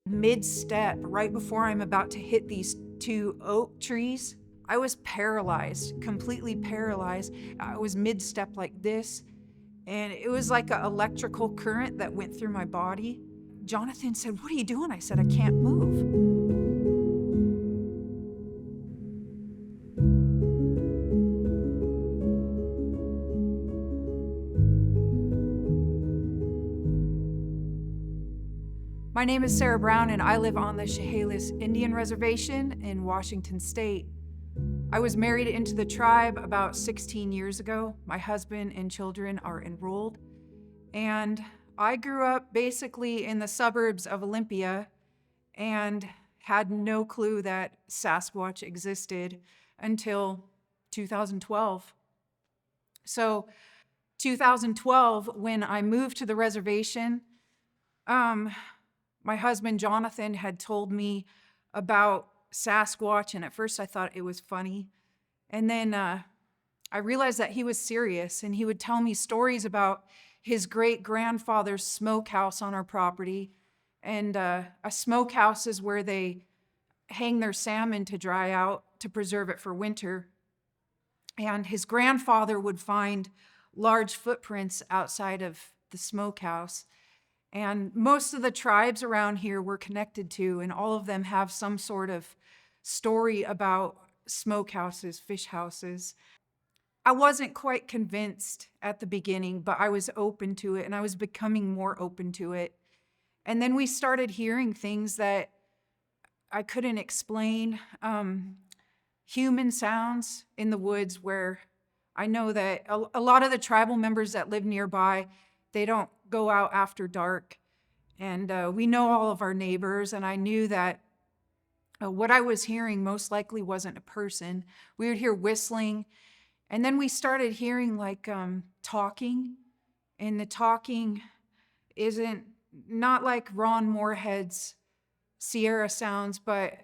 Mid-step, right before I'm about to hit these two oak trees, I was paralyzed, completely paralyzed. I was mid-step like this, and it was like an electrical current that went through my body. Jonathan said, "What are you doing?" I said, "I can't move." My name is Sara Brown, and I live on the Chehalis Indian Reservation in Washington State. I was married into the tribe about 16 years ago. My husband and children are enrolled. And I grew up basically in the suburbs of Olympia and had no clue that Sasquatch existed until 2012. So 2012, when I moved to the reservation, my husband, Jonathan, had told me about Sasquatch, and at first I thought it was funny. And then I realized that he was serious, and he would tell me stories about his great-grandfather's smokehouse on our property. And a smokehouse is where they hang their salmon to dry out to preserve it for winter. And his grandfather would find large footprints outside of the smokehouse. And most of the tribes around here we're connected to, and all of them have some sort of story about smokehouses, fish houses. I wasn't quite convinced at the beginning, but I was open to it, and I was becoming more open to it. And then we started hearing things that I couldn't explain. Human sounds in the woods, where I know that a lot of the tribal members that live nearby, they don't go out after dark. And we know all of our neighbors, and I knew that what I was hearing most likely wasn't a person. We would hear whistling, and then we started hearing like talking, and the talking isn't not like Ron Moorhead's Sierra sounds, but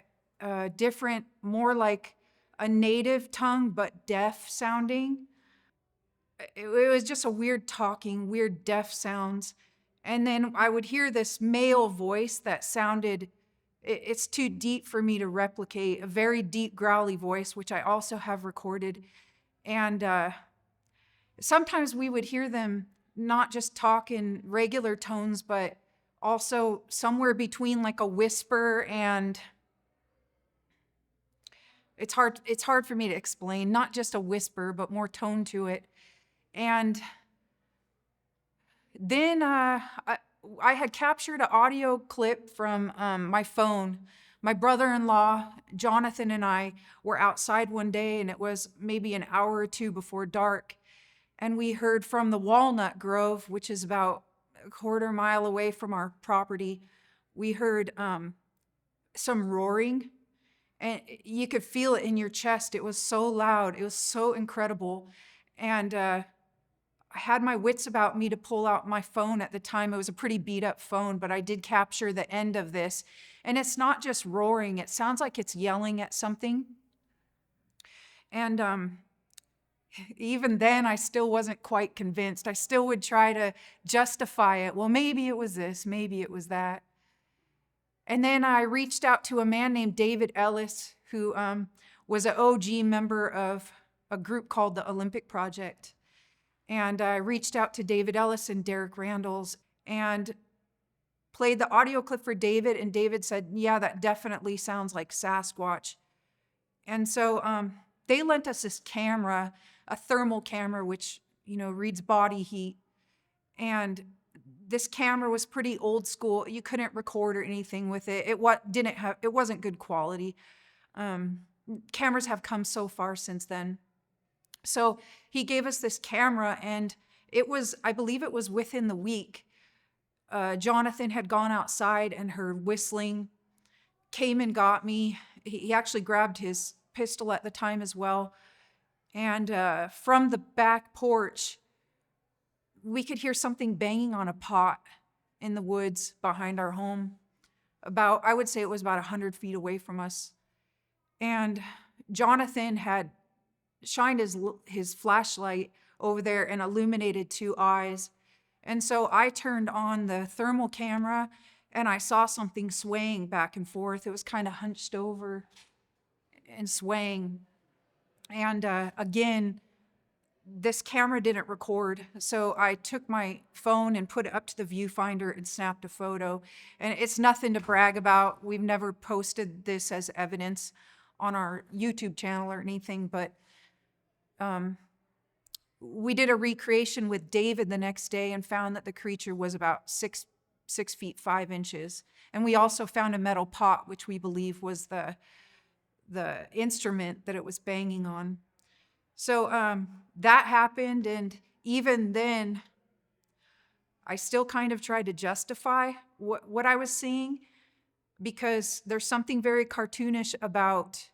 different, more like a native tongue, but deaf sounding. It was just a weird talking, weird deaf sounds. And then I would hear this male voice that sounded, it's too deep for me to replicate, a very deep growly voice, which I also have recorded. And sometimes we would hear them not just talk in regular tones, but also somewhere between like a whisper and, it's hard for me to explain, not just a whisper, but more tone to it. And then I had captured an audio clip from my phone. My brother-in-law, Jonathan, and I were outside one day, and it was maybe an hour or two before dark. And we heard from the Walnut Grove, which is about a quarter mile away from our property. We heard some roaring, and you could feel it in your chest. It was so loud. It was so incredible. And I had my wits about me to pull out my phone at the time. It was a pretty beat up phone, but I did capture the end of this. And it's not just roaring. It sounds like it's yelling at something. And even then, I still wasn't quite convinced. I still would try to justify it. Well, maybe it was this, maybe it was that. And then I reached out to a man named David Ellis, who was an OG member of a group called the Olympic Project. And I reached out to David Ellis and Derek Randalls and played the audio clip for David. And David said, "Yeah, that definitely sounds like Sasquatch." And so they lent us this camera, a thermal camera, which, reads body heat. And this camera was pretty old school. You couldn't record or anything with it. It wasn't good quality. Cameras have come so far since then. So he gave us this camera, and I believe it was within the week. Jonathan had gone outside and heard whistling, came and got me. He actually grabbed his pistol at the time as well. And from the back porch, we could hear something banging on a pot in the woods behind our home. I would say it was about 100 feet away from us. And Jonathan had shined his flashlight over there and illuminated two eyes. And so I turned on the thermal camera, and I saw something swaying back and forth. It was kind of hunched over and swaying. And again, this camera didn't record, so I took my phone and put it up to the viewfinder and snapped a photo. And it's nothing to brag about. We've never posted this as evidence on our YouTube channel or anything, but we did a recreation with David the next day and found that the creature was about 6 feet 5 inches. And we also found a metal pot, which we believe was the instrument that it was banging on. So that happened, and even then, I still kind of tried to justify what I was seeing, because there's something very cartoonish about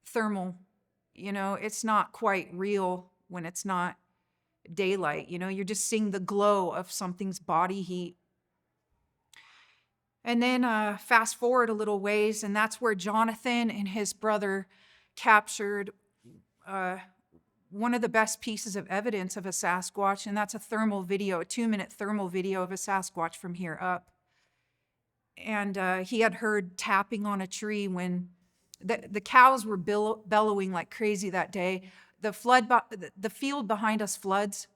thermal. You know, it's not quite real when it's not daylight. You know, you're just seeing the glow of something's body heat. And then fast forward a little ways, and that's where Jonathan and his brother captured one of the best pieces of evidence of a Sasquatch, and that's a thermal video, a 2-minute thermal video of a Sasquatch from here up. And he had heard tapping on a tree when the cows were bellowing like crazy that day. The field behind us floods,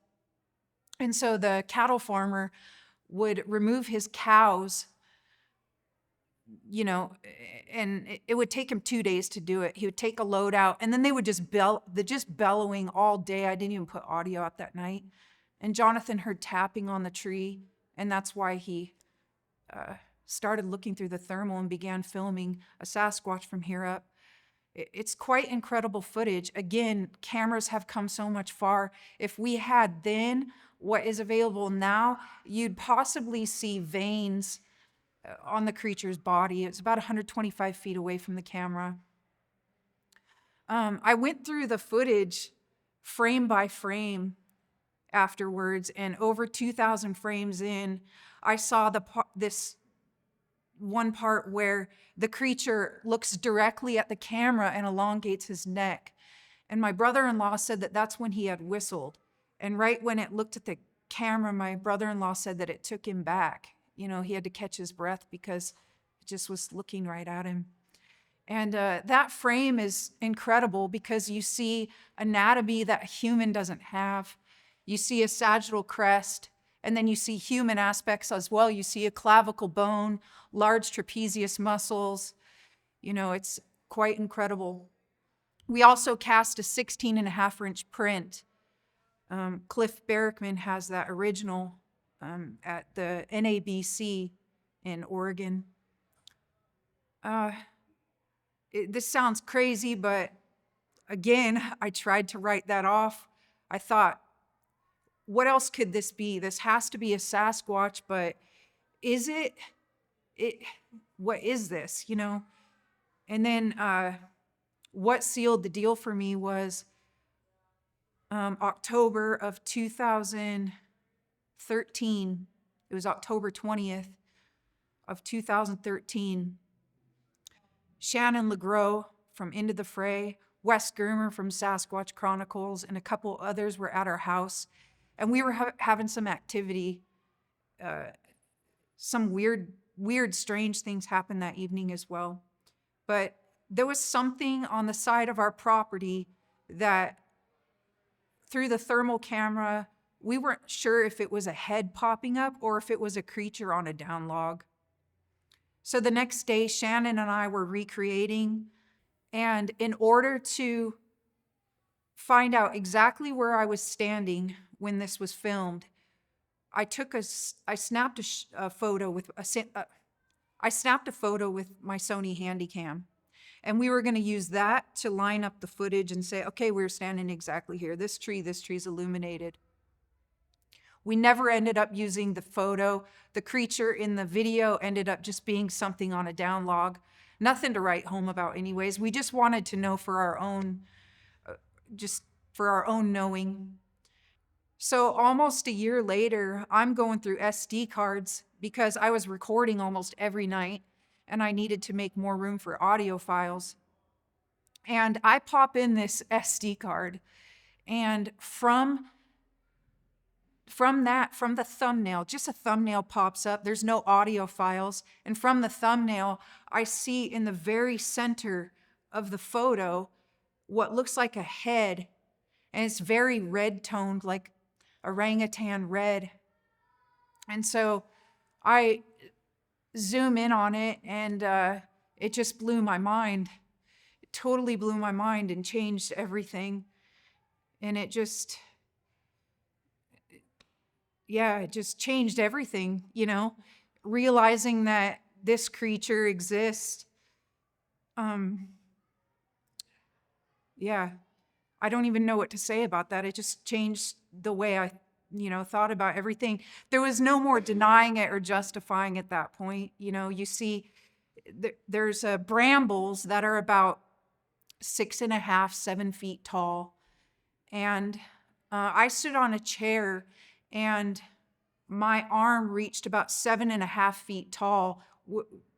and so the cattle farmer would remove his cows, you know, and it would take him 2 days to do it. He would take a load out, and then they would just bellowing all day. I didn't even put audio out that night. And Jonathan heard tapping on the tree, and that's why he started looking through the thermal and began filming a Sasquatch from here up. It's quite incredible footage. Again, cameras have come so much far. If we had then what is available now, you'd possibly see veins on the creature's body. It's about 125 feet away from the camera. I went through the footage frame by frame afterwards, and over 2,000 frames in, I saw this one part where the creature looks directly at the camera and elongates his neck. And my brother-in-law said that that's when he had whistled. And right when it looked at the camera, my brother-in-law said that it took him back. You know, he had to catch his breath because it just was looking right at him. And that frame is incredible because you see anatomy that a human doesn't have. You see a sagittal crest, and then you see human aspects as well. You see a clavicle bone, large trapezius muscles. You know, it's quite incredible. We also cast a 16.5-inch print. Cliff Barackman has that original at the NABC in Oregon. This sounds crazy, but again, I tried to write that off. I thought, what else could this be? This has to be a Sasquatch, but is it? What is this, you know? And then what sealed the deal for me was October of 2013. It was October 20th of 2013. Shannon LeGros from Into the Fray, Wes Germer from Sasquatch Chronicles, and a couple others were at our house. And we were having some activity. Some weird, strange things happened that evening as well. But there was something on the side of our property that, through the thermal camera, we weren't sure if it was a head popping up or if it was a creature on a down log. So the next day, Shannon and I were recreating, and in order to find out exactly where I was standing when this was filmed, I snapped a photo with my Sony Handycam, and we were going to use that to line up the footage and say, okay, we're standing exactly here. This tree's illuminated. We never ended up using the photo. The creature in the video ended up just being something on a down log. Nothing to write home about anyways. We just wanted to know for our own, knowing. So almost a year later, I'm going through SD cards because I was recording almost every night and I needed to make more room for audio files. And I pop in this SD card, and from from the thumbnail, just a thumbnail pops up. There's no audio files. And from the thumbnail, I see in the very center of the photo what looks like a head. And it's very red toned, like orangutan red. And so I zoom in on it, and it just blew my mind. It totally blew my mind and changed everything. And it just changed everything, realizing that this creature exists. I don't even know what to say about that. It just changed the way I, thought about everything. There was no more denying it or justifying at that point. You see, there's brambles that are about 6.5, 7 feet tall. And I stood on a chair, and my arm reached about 7.5 feet tall,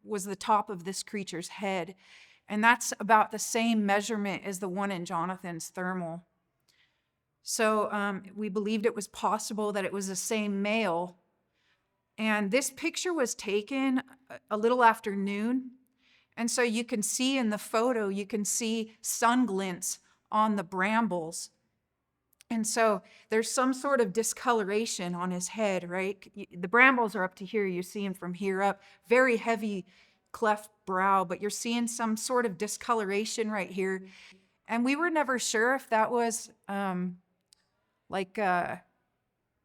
was the top of this creature's head. And that's about the same measurement as the one in Jonathan's thermal. So we believed it was possible that it was the same male. And this picture was taken a little after noon. And so you can see in the photo, you can see sun glints on the brambles. And so there's some sort of discoloration on his head, right? The brambles are up to here. You see him from here up. Very heavy cleft brow, but you're seeing some sort of discoloration right here. And we were never sure if that was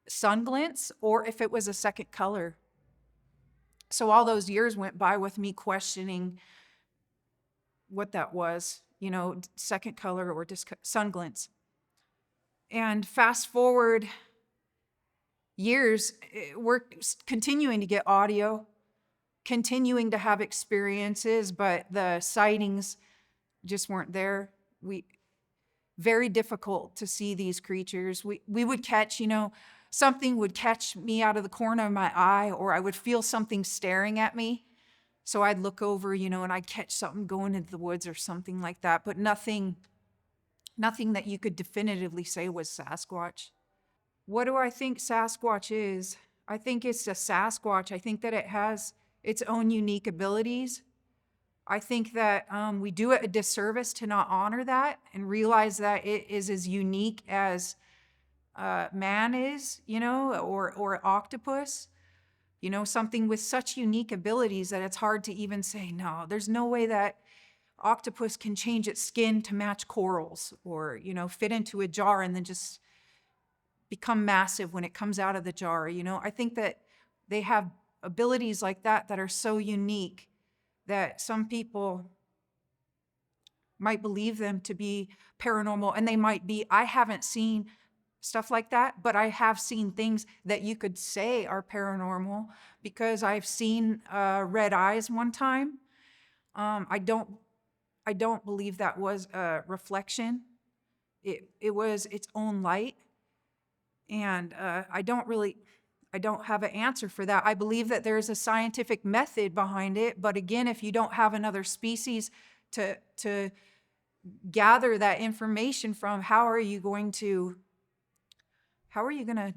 sun glints or if it was a second color. So all those years went by with me questioning what that was, second color or sun glints. And fast forward years, we're continuing to get audio, continuing to have experiences, but the sightings just weren't there. Very difficult to see these creatures. We would catch, something would catch me out of the corner of my eye, or I would feel something staring at me. So I'd look over, and I'd catch something going into the woods or something like that, but nothing that you could definitively say was Sasquatch. What do I think Sasquatch is? I think it's a Sasquatch. I think that it has its own unique abilities. I think that we do it a disservice to not honor that and realize that it is as unique as man is, or octopus, something with such unique abilities that it's hard to even say, no, there's no way that octopus can change its skin to match corals or, fit into a jar and then just become massive when it comes out of the jar. I think that they have abilities like that are so unique that some people might believe them to be paranormal, and they might be. I haven't seen stuff like that, but I have seen things that you could say are paranormal because I've seen red eyes one time. I don't believe that was a reflection. It was its own light. And I don't have an answer for that. I believe that there's a scientific method behind it. But again, if you don't have another species to gather that information from, how are you going to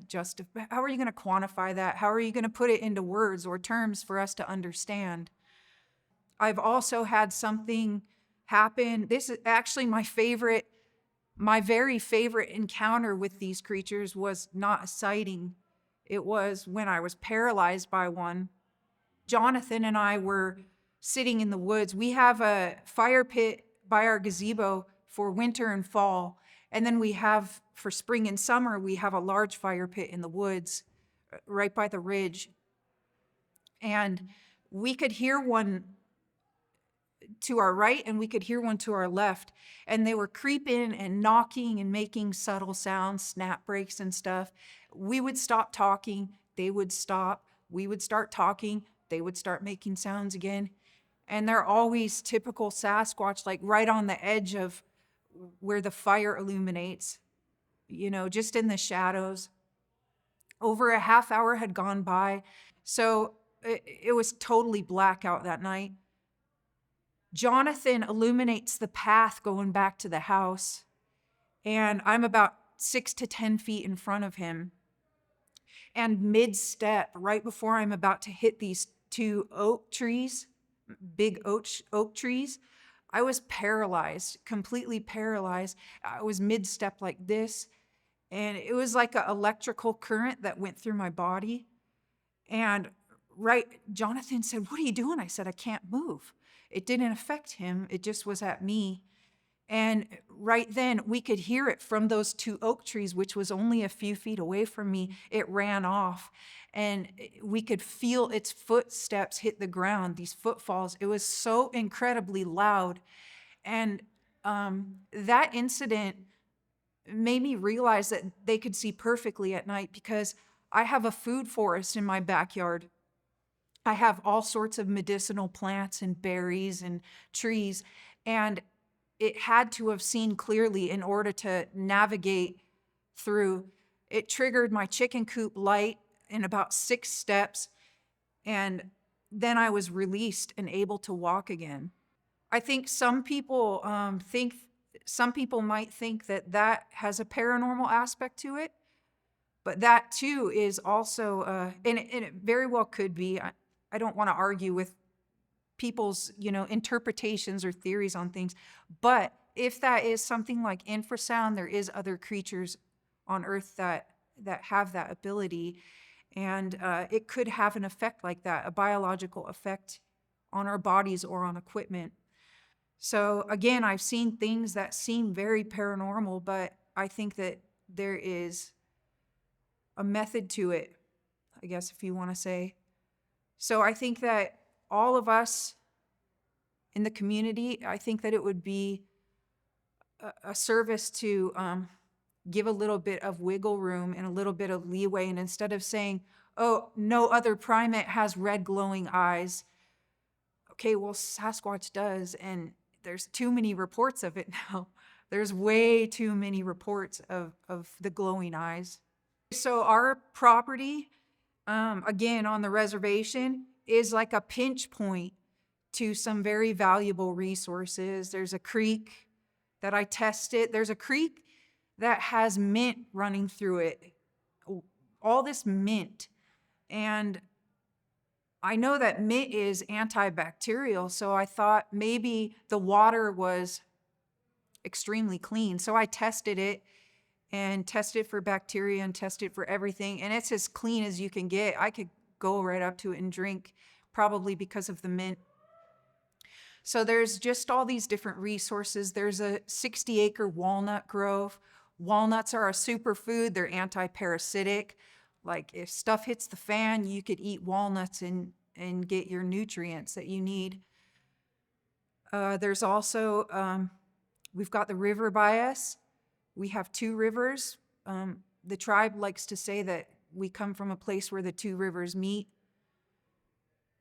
justify, how are you going to quantify that? How are you going to put it into words or terms for us to understand? I've also had something happen. This is actually my very favorite encounter with these creatures was not a sighting. It was when I was paralyzed by one. Jonathan and I were sitting in the woods. We have a fire pit by our gazebo for winter and fall. And then we have, for spring and summer, we have a large fire pit in the woods right by the ridge. And we could hear one to our right and we could hear one to our left. And they were creeping and knocking and making subtle sounds, snap breaks and stuff. We would stop talking, they would stop. We would start talking, they would start making sounds again. And they're always typical Sasquatch, like right on the edge of where the fire illuminates, just in the shadows. Over a half hour had gone by, so it was totally black out that night. Jonathan illuminates the path going back to the house, and I'm about 6 to 10 feet in front of him. And mid-step, right before I'm about to hit these two oak trees, big oak trees, I was paralyzed, completely paralyzed. I was mid-step like this, and it was like an electrical current that went through my body. And Jonathan said, "What are you doing?" I said, "I can't move." It didn't affect him. It just was at me. And right then we could hear it from those two oak trees, which was only a few feet away from me. It ran off and we could feel its footsteps hit the ground, these footfalls. It was so incredibly loud. And that incident made me realize that they could see perfectly at night, because I have a food forest in my backyard. I have all sorts of medicinal plants and berries and trees, and it had to have seen clearly in order to navigate through. It triggered my chicken coop light in about 6 steps, and then I was released and able to walk again. I think some people might think that that has a paranormal aspect to it, but that too is also, and it very well could be. I don't want to argue with people's, interpretations or theories on things, but if that is something like infrasound, there is other creatures on Earth that have that ability, and it could have an effect like that, a biological effect on our bodies or on equipment. So again, I've seen things that seem very paranormal, but I think that there is a method to it, I guess, if you want to say. So I think that all of us in the community, I think that it would be a service to give a little bit of wiggle room and a little bit of leeway. And instead of saying, "Oh, no other primate has red glowing eyes," okay, well, Sasquatch does, and there's too many reports of it now. There's way too many reports of the glowing eyes. So our property, again, on the reservation, is like a pinch point to some very valuable resources. There's a creek that I tested. There's a creek that has mint running through it, all this mint. And I know that mint is antibacterial, so I thought maybe the water was extremely clean. So I tested it and tested for bacteria and tested for everything, and it's as clean as you can get. I could go right up to it and drink, probably because of the mint. So there's just all these different resources. There's a 60-acre walnut grove. Walnuts are a superfood. They're anti-parasitic. Like if stuff hits the fan, you could eat walnuts and get your nutrients that you need. There's also, we've got the river by us. We have 2 rivers. The tribe likes to say that we come from a place where the 2 rivers meet.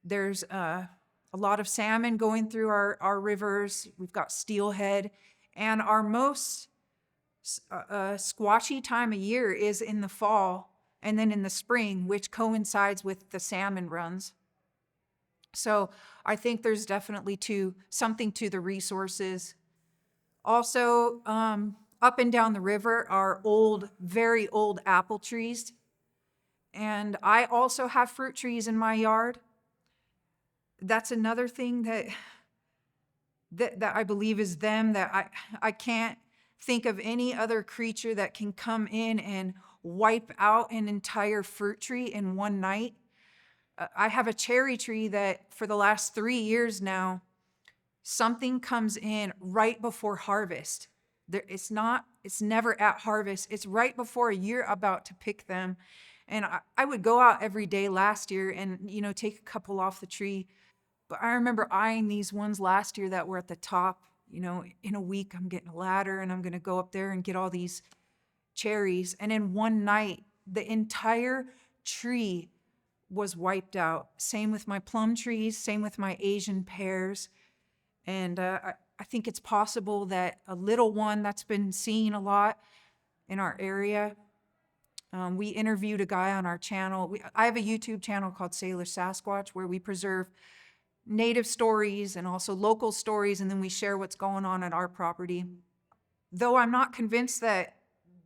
There's a lot of salmon going through our rivers. We've got steelhead. And our most squatchy time of year is in the fall and then in the spring, which coincides with the salmon runs. So I think there's definitely something to the resources. Also, up and down the river are very old apple trees. And I also have fruit trees in my yard. That's another thing that I believe is them, that I can't think of any other creature that can come in and wipe out an entire fruit tree in one night. I have a cherry tree that for the last 3 years now, something comes in right before harvest. It's never at harvest. It's right before you're about to pick them. And I would go out every day last year and, take a couple off the tree. But I remember eyeing these ones last year that were at the top. In a week, I'm getting a ladder and I'm going to go up there and get all these cherries. And in one night, the entire tree was wiped out. Same with my plum trees, same with my Asian pears. And I think it's possible that a little one that's been seen a lot in our area. We interviewed a guy on our channel. I have a YouTube channel called Salish Sasquatch where we preserve native stories and also local stories, and then we share what's going on at our property. Though I'm not convinced that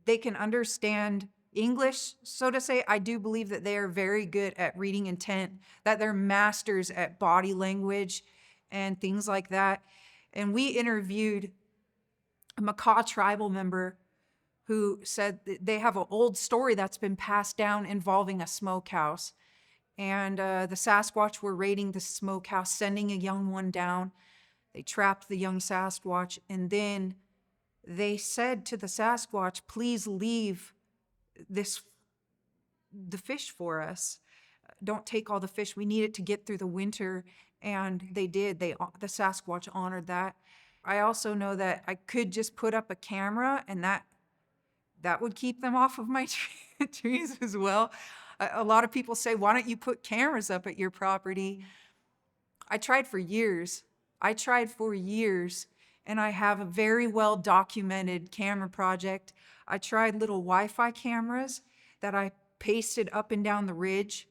they can understand English, so to say, I do believe that they are very good at reading intent, that they're masters at body language and things like that. And we interviewed a Makah tribal member who said that they have an old story that's been passed down involving a smokehouse. And the Sasquatch were raiding the smokehouse, sending a young one down. They trapped the young Sasquatch, and then they said to the Sasquatch, please leave the fish for us. Don't take all the fish. We need it to get through the winter. And they did. The Sasquatch honored that. I also know that I could just put up a camera, and that would keep them off of my trees as well. A lot of people say, why don't you put cameras up at your property? I tried for years. And I have a very well documented camera project. I tried little Wi-Fi cameras that I pasted up and down the ridge.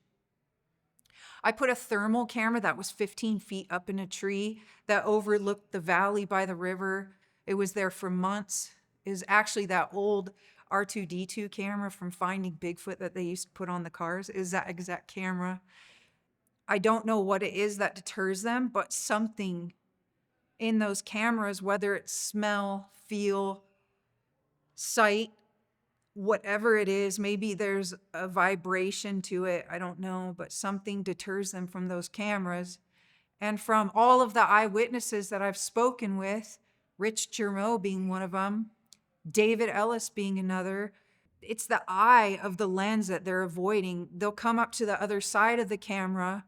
I put a thermal camera that was 15 feet up in a tree that overlooked the valley by the river. It was there for months. It was actually that old R2-D2 camera from Finding Bigfoot that they used to put on the cars. It was that exact camera. I don't know what it is that deters them, but something in those cameras, whether it's smell, feel, sight, whatever it is, maybe there's a vibration to it, I don't know, but something deters them from those cameras. And from all of the eyewitnesses that I've spoken with, Rich Jermeau being one of them, David Ellis being another, it's the eye of the lens that they're avoiding. They'll come up to the other side of the camera,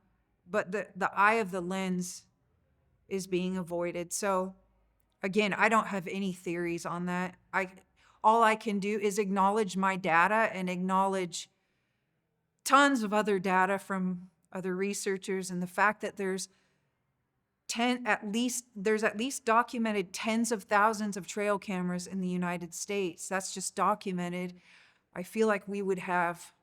but the eye of the lens is being avoided. So again, I don't have any theories on that. All I can do is acknowledge my data and acknowledge tons of other data from other researchers, and the fact that there's at least documented tens of thousands of trail cameras in the United States. That's just documented. I feel like we would have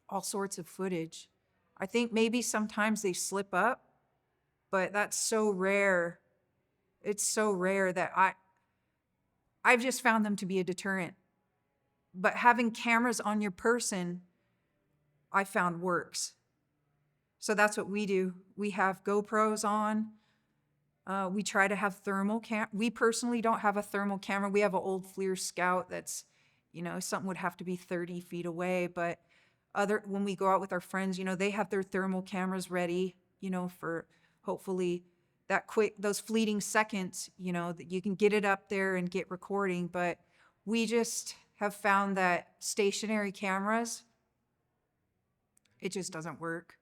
all sorts of footage. I think maybe sometimes they slip up, but that's so rare. It's so rare that I've just found them to be a deterrent. But having cameras on your person, I found works. So that's what we do. We have GoPros on. We try to have thermal We personally don't have a thermal camera. We have an old FLIR Scout that's, something would have to be 30 feet away. But when we go out with our friends, they have their thermal cameras ready, for hopefully those fleeting seconds, that you can get it up there and get recording. But we just have found that stationary cameras, it just doesn't work.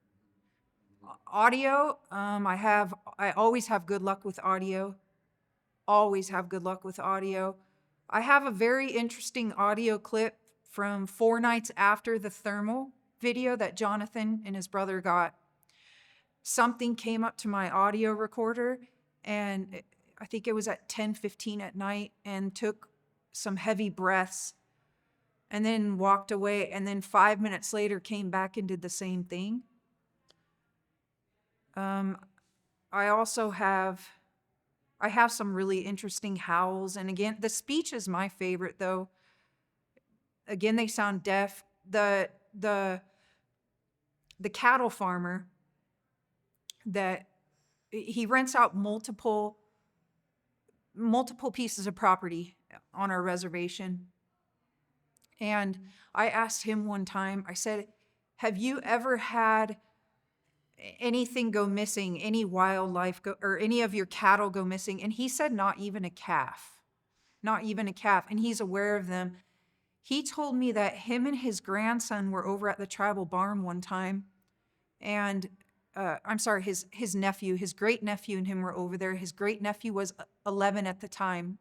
Audio, I always have good luck with audio. Always have good luck with audio. I have a very interesting audio clip from 4 nights after the thermal video that Jonathan and his brother got. Something came up to my audio recorder, and I think it was at 10:15 at night, and took some heavy breaths and then walked away, and then 5 minutes later came back and did the same thing. I also have some really interesting howls, and again, the speech is my favorite though. Again, they sound deaf. The cattle farmer that he rents out multiple pieces of property on our reservation. And I asked him one time, I said, have you ever had anything go missing, any wildlife or any of your cattle go missing? And he said, not even a calf. And he's aware of them. He told me that him and his grandson were over at the tribal barn one time, and his nephew, his great nephew and him were over there. His great nephew was 11 at the time.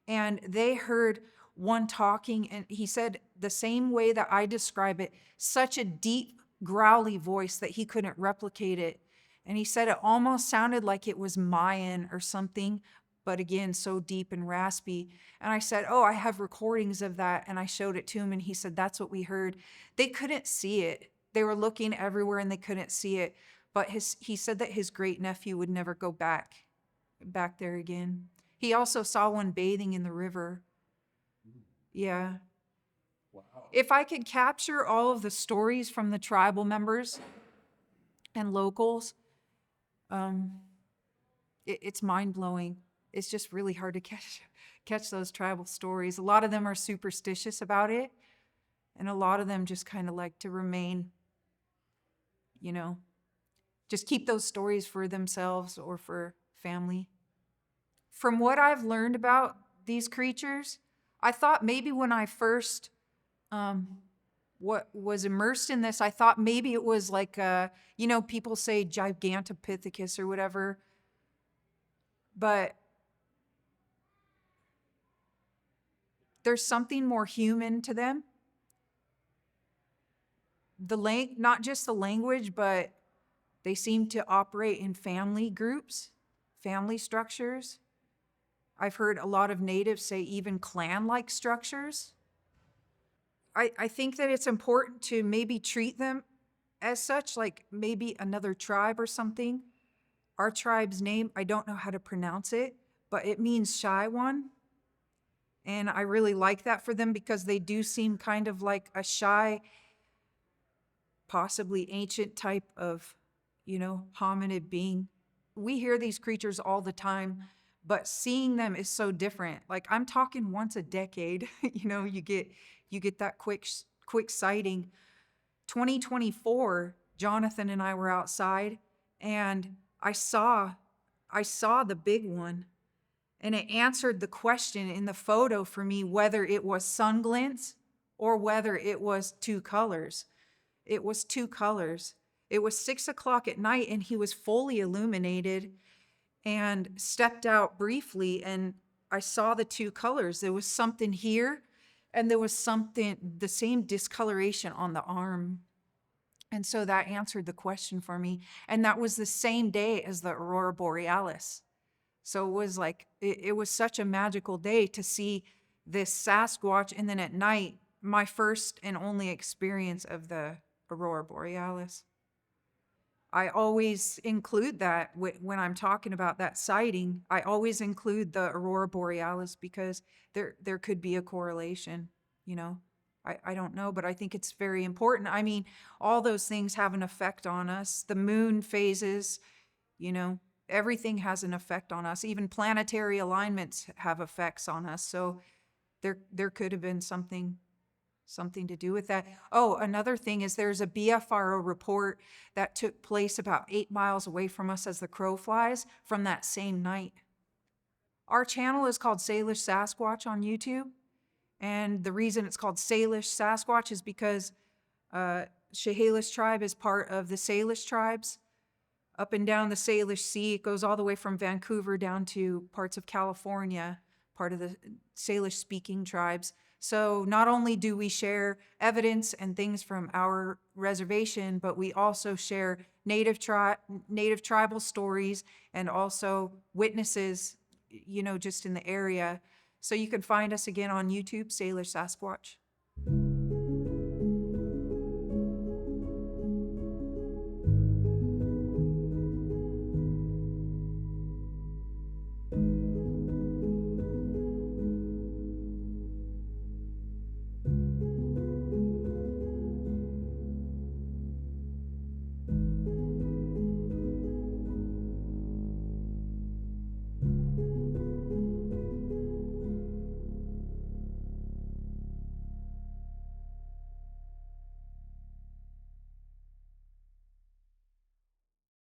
And they heard one talking, and he said the same way that I describe it, such a deep, growly voice that he couldn't replicate it. And he said it almost sounded like it was Mayan or something, but again, so deep and raspy. And I said, oh, I have recordings of that. And I showed it to him, and he said, that's what we heard. They couldn't see it. They were looking everywhere and they couldn't see it. But he said that his great nephew would never go back there again. He also saw one bathing in the river. Yeah. If I could capture all of the stories from the tribal members and locals, it's mind-blowing. It's just really hard to catch those tribal stories. A lot of them are superstitious about it, and a lot of them just kind of like to remain, just keep those stories for themselves or for family. From what I've learned about these creatures, I thought maybe when I first what was immersed in this, I thought maybe it was like, people say Gigantopithecus or whatever, but there's something more human to them. Not just the language, but they seem to operate in family groups, family structures. I've heard a lot of natives say even clan-like structures. I think that it's important to maybe treat them as such, like maybe another tribe or something. Our tribe's name, I don't know how to pronounce it, but it means shy one. And I really like that for them because they do seem kind of like a shy, possibly ancient type of, hominid being. We hear these creatures all the time, but seeing them is so different. Like I'm talking once a decade, you get that quick sighting. 2024, Jonathan and I were outside and I saw the big one, and it answered the question in the photo for me whether it was sun glints or whether it was two colors. It was two colors. It was 6:00 at night and he was fully illuminated and stepped out briefly and I saw the two colors. There was something here and there was the same discoloration on the arm. And so that answered the question for me. And that was the same day as the Aurora Borealis. So it was like, it was such a magical day to see this Sasquatch. And then at night, my first and only experience of the Aurora Borealis. I always include that when I'm talking about that sighting. I always include the Aurora Borealis because there could be a correlation, I don't know, but I think it's very important. I mean, all those things have an effect on us. The moon phases, everything has an effect on us. Even planetary alignments have effects on us. So there could have been something to do with that. Oh, another thing is there's a BFRO report that took place about 8 miles away from us as the crow flies from that same night. Our channel is called Salish Sasquatch on YouTube. And the reason it's called Salish Sasquatch is because Chehalis tribe is part of the Salish tribes. Up and down the Salish Sea, it goes all the way from Vancouver down to parts of California, part of the Salish-speaking tribes. So not only do we share evidence and things from our reservation, but we also share native tribal stories and also witnesses, just in the area. So you can find us again on YouTube, Salish Sasquatch.